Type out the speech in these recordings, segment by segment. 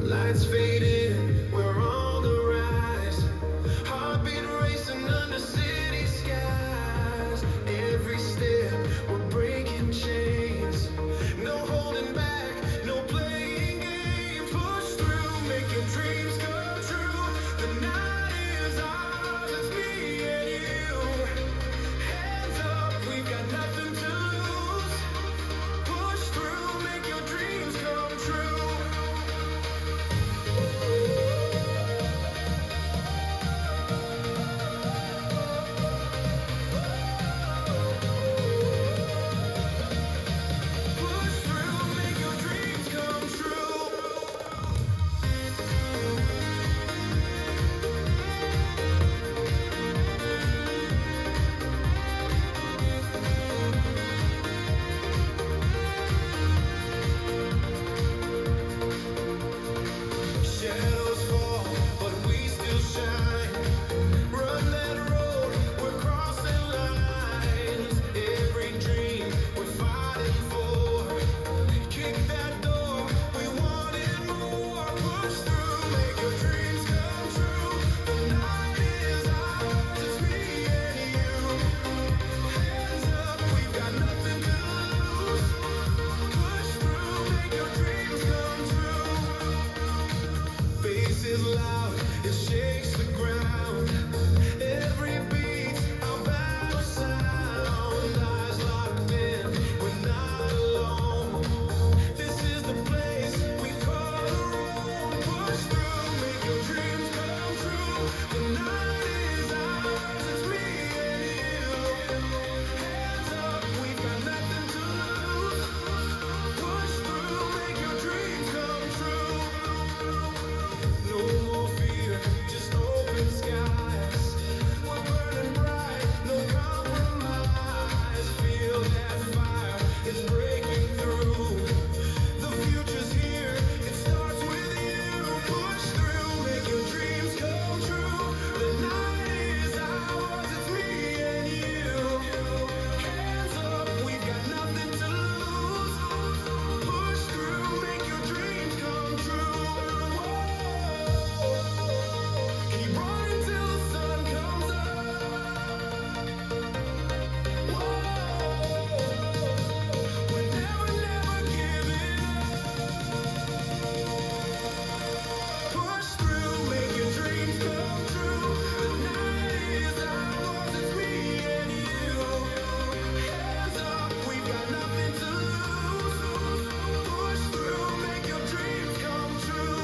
Lights fading, we're on the rise. Heartbeat racing under city skies. Every step, we're breaking chains. No holding back, no playing games. Push through, make your dreams come true. The night is ours, it's me and you. Hands up, we've got nothing to lose. Push through, make your dreams come true. Push through, make your dreams come true. Shadows fall, but we still shine. Run that road, we're crossing lines. Every dream we're fighting for. Kick that door, we want it more. Push through, make your dreams come true. The night is ours, it's me and you. Hands up, we've got nothing to lose. Push through, make your dreams come true. Bass is loud, it shakes the ground. Every beat, our battle sound. Eyes locked in, we're not alone. This is the place we call home. Push through, make your dreams come true. The night is ours, it's me and you. Hands up, we've got nothing to lose. Push through, make your dreams come true. No more fear, just open skies. We're burning bright, no compromise. Feel that fire, it's breaking through. The future's here, it starts with you. Push through, make your dreams come true. The night is ours, it's me and you. Hands up, we've got nothing to lose. Push through, make your dreams come true. Keep running till the sun comes up. We're never, never giving up. Push through, make your dreams come true. The night is ours, it's me and you. Hands up, we've got nothing to lose. Push through, make your dreams come true.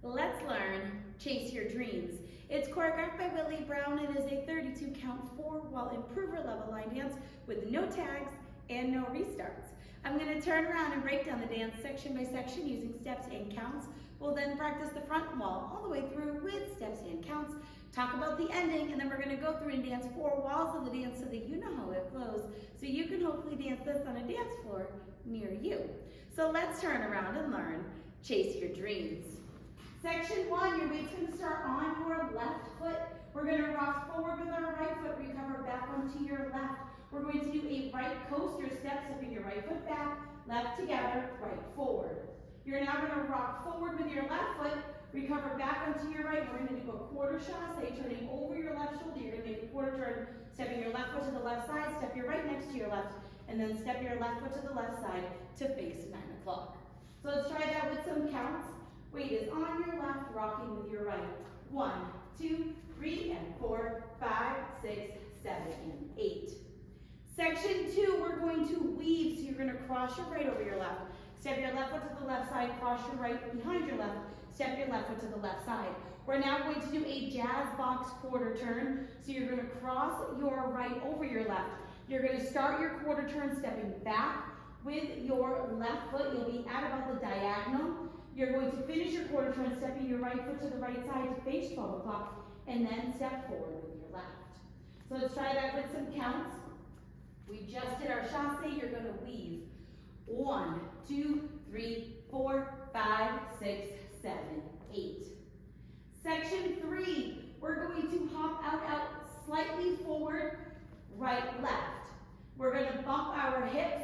Let's learn Chase Your Dreams. It's choreographed by Willie Brown and is a 32 count 4-wall improver level line dance with no tags and no restarts. I'm going to turn around and break down the dance section by section using steps and counts. We'll then practice the front wall all the way through with steps and counts, talk about the ending, and then we're going to go through and dance 4 walls of the dance so that you know how it flows, so you can hopefully dance this on a dance floor near you. So let's turn around and learn Chase Your Dreams. Section 1, your weight's going to start on your left foot. We're going to rock forward with our right foot, recover back onto your left. We're going to do a right coaster step, stepping your right foot back, left together, right forward. You're now going to rock forward with your left foot, recover back onto your right. We're going to do a quarter chasse, turning over your left shoulder. You're going to make a quarter turn, stepping your left foot to the left side, step your right next to your left, and then step your left foot to the left side to face 9 o'clock. So let's try that with some counts. Weight is on your left, rocking with your right. 1, 2, 3, and 4, 5, 6, 7, and 8. Section 2, we're going to weave. So you're going to cross your right over your left. Step your left foot to the left side, cross your right behind your left. Step your left foot to the left side. We're now going to do a jazz box quarter turn. So you're going to cross your right over your left. You're going to start your quarter turn stepping back with your left foot. You'll be at about the diagonal. You're going to finish your quarter turn stepping your right foot to the right side to face 12 o'clock, and then step forward with your left. So let's try that with some counts. We just did our chasse. You're going to weave. 1, 2, 3, 4, 5, 6, 7, 8. Section 3, we're going to hop out slightly forward, right, left. We're going to bump our hips,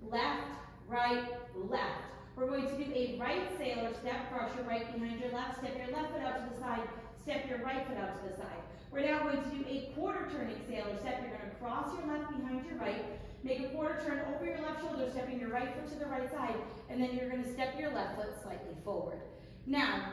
left, right, left. We're going to do a right sailor step, cross your right behind your left, step your left foot out to the side, step your right foot out to the side. We're now going to do a quarter turning sailor step. You're going to cross your left behind your right, make a quarter turn over your left shoulder, stepping your right foot to the right side, and then you're going to step your left foot slightly forward. Now,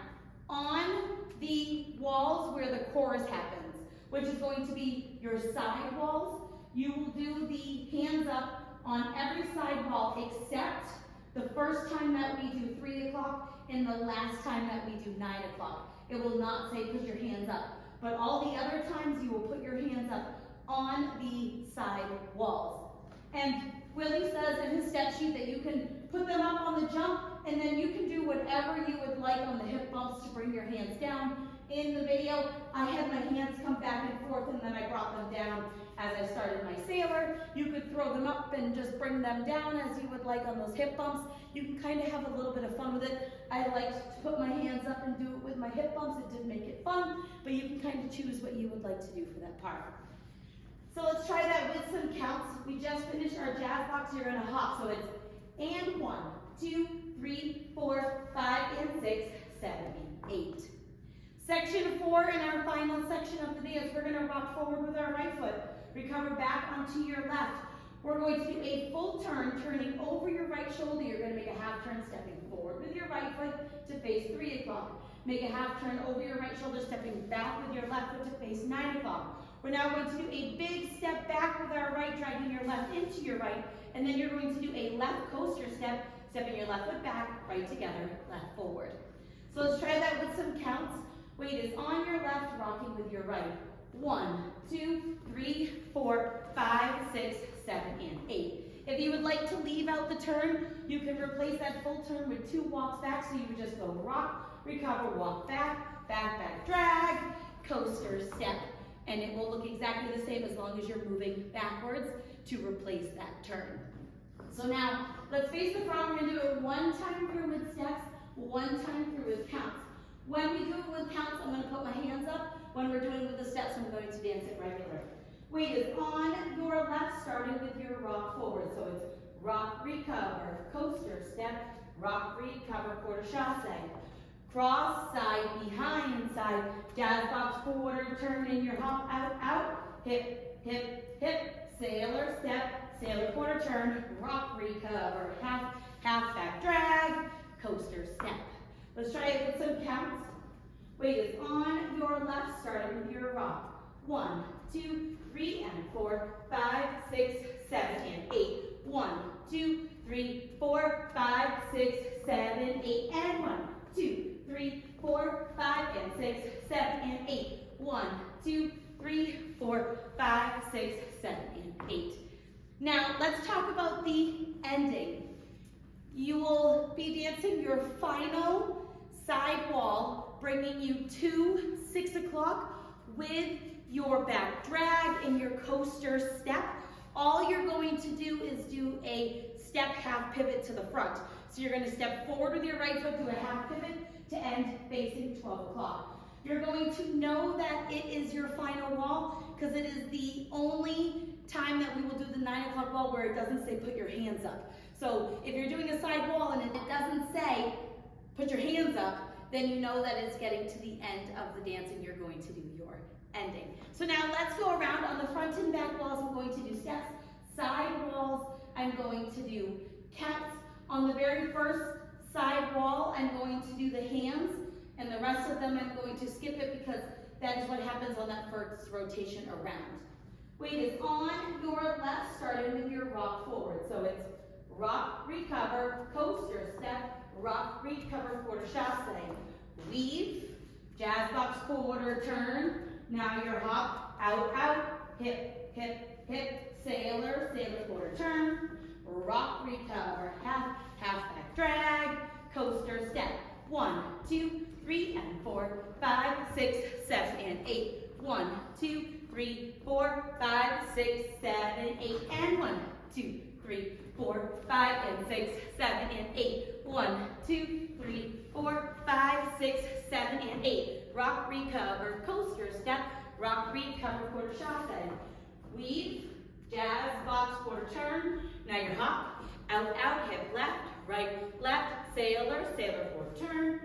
on the walls where the chorus happens, which is going to be your side walls, you will do the hands up on every side wall except the first time that we do 3 o'clock and the last time that we do 9 o'clock. It will not say put your hands up, but all the other times you will put your hands up on the side walls. And Willie says in his step sheet that you can put them up on the jump, and then you can do whatever you would like on the hip bumps to bring your hands down. In the video, I had my hands come back and forth, and then I brought them down as I started my sailor. You could throw them up and just bring them down as you would like on those hip bumps. You can kind of have a little bit of fun with it. I liked to put my hands up and do it with my hip bumps. It did make it fun, but you can kind of choose what you would like to do for that part. So let's try that with some counts. We just finished our jazz box. You're going to hop. So it's and 1, 2, 3, 4, 5, and 6, 7, and 8. Section 4 in our final section of the dance, we're going to rock forward with our right foot. Recover back onto your left. We're going to do a full turn, turning over your right shoulder. You're going to make a half turn, stepping forward with your right foot to face 3 o'clock. Make a half turn over your right shoulder, stepping back with your left foot to face 9 o'clock. We're now going to do a big step back with our right, dragging your left into your right, and then you're going to do a left coaster step, stepping your left foot back, right together, left forward. So let's try that with some counts. Weight is on your left, rocking with your right. 1, 2, 3, 4, 5, 6, 7, and 8. If you would like to leave out the turn, you can replace that full turn with 2 walks back. So you would just go rock, recover, walk back, back, back, drag, coaster, step. And it will look exactly the same as long as you're moving backwards to replace that turn. So now, let's face the front. We're going to do it 1 time through with steps, 1 time through with counts. When we do it with counts, I'm going to put my hands up. When we're doing it with the steps, I'm going to dance it regular. Weight is on your left, starting with your rock forward. So it's rock, recover, coaster, step, rock, recover, quarter chasse. Cross, side, behind, side, jazz box, quarter, turn in your hop, out, out, hip, hip, hip, sailor, step, sailor, quarter, turn, rock, recover, half, half, back, drag, coaster, step. Let's try it with some counts. Weight is on your left, starting with your rock. 1, 2, 3, and 4, 5, 6, 7, and 8. 1, 2, 3, 4, 5, 6, 7, 8, and 1, 2, 3, 4, 5, and 6, 7, and 8. 1, 2, 3, 4, 5, 6, 7, and 8. Now, let's talk about the ending. You will be dancing your final side wall, bringing you to 6 o'clock with your back drag and your coaster step. All you're going to do is do a step half pivot to the front. So you're going to step forward with your right foot, do a half pivot to end facing 12 o'clock. You're going to know that it is your final wall because it is the only time that we will do the 9 o'clock wall where it doesn't say put your hands up. So if you're doing a side wall and it doesn't say put your hands up, then you know that it's getting to the end of the dance and you're going to do your ending. So now let's go around on the front and back walls. I'm going to do steps, side walls, I'm going to do cats. On the very first side wall, I'm going to do the hands, and the rest of them I'm going to skip it because that is what happens on that first rotation around. Weight is on your left, starting with your rock forward. So it's rock, recover, coaster, step, rock, recover, quarter chasse, weave, jazz box, quarter turn. Now your hop, out, out, hip, hip, hip, sailor, sailor quarter turn, rock, recover, half, half back drag, coaster step. 1, 2, 3, and 4, 5, 6, 7, and 8. 1, 2, 3, 4, 5, 6, 7, 8, and 1, 2, 3, 4, 5, and 6, 7, and 8. 1, 2, 3, 4, 5, 6, 7, and 8. Rock, recover, coaster step, rock, recover, quarter shotgun. Weave, jazz, box, quarter turn. Now your hop, out, out, hip left, right, left, sailor, sailor, quarter turn.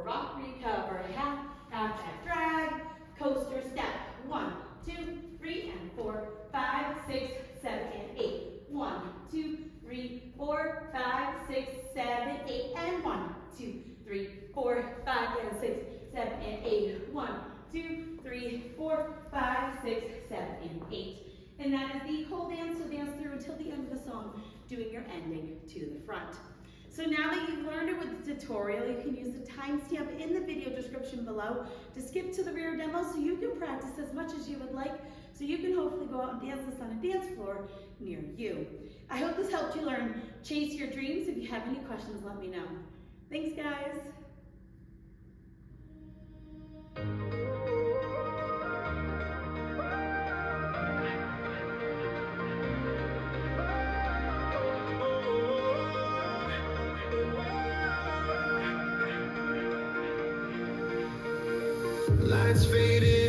Rock, recover, half, half back drag, coaster step. 1, 2, 3, and 4, 5, 6, 7, and 8. 1, 2, 3, 4, 5, 6, 7, 8, and 1, 2, 3, 4, 5, and 6, 7, and 8. 1, 2, 3, 4, 5, 6, 7, and 8. And that is the whole dance. So dance through until the end of the song, doing your ending to the front. So now that you've learned it with the tutorial, you can use the timestamp in the video description below to skip to the rear demo so you can practice as much as you would like, so you can hopefully go out and dance this on a dance floor near you. I hope this helped you learn Chase Your Dreams. If you have any questions, let me know. Thanks, guys. Lights fading.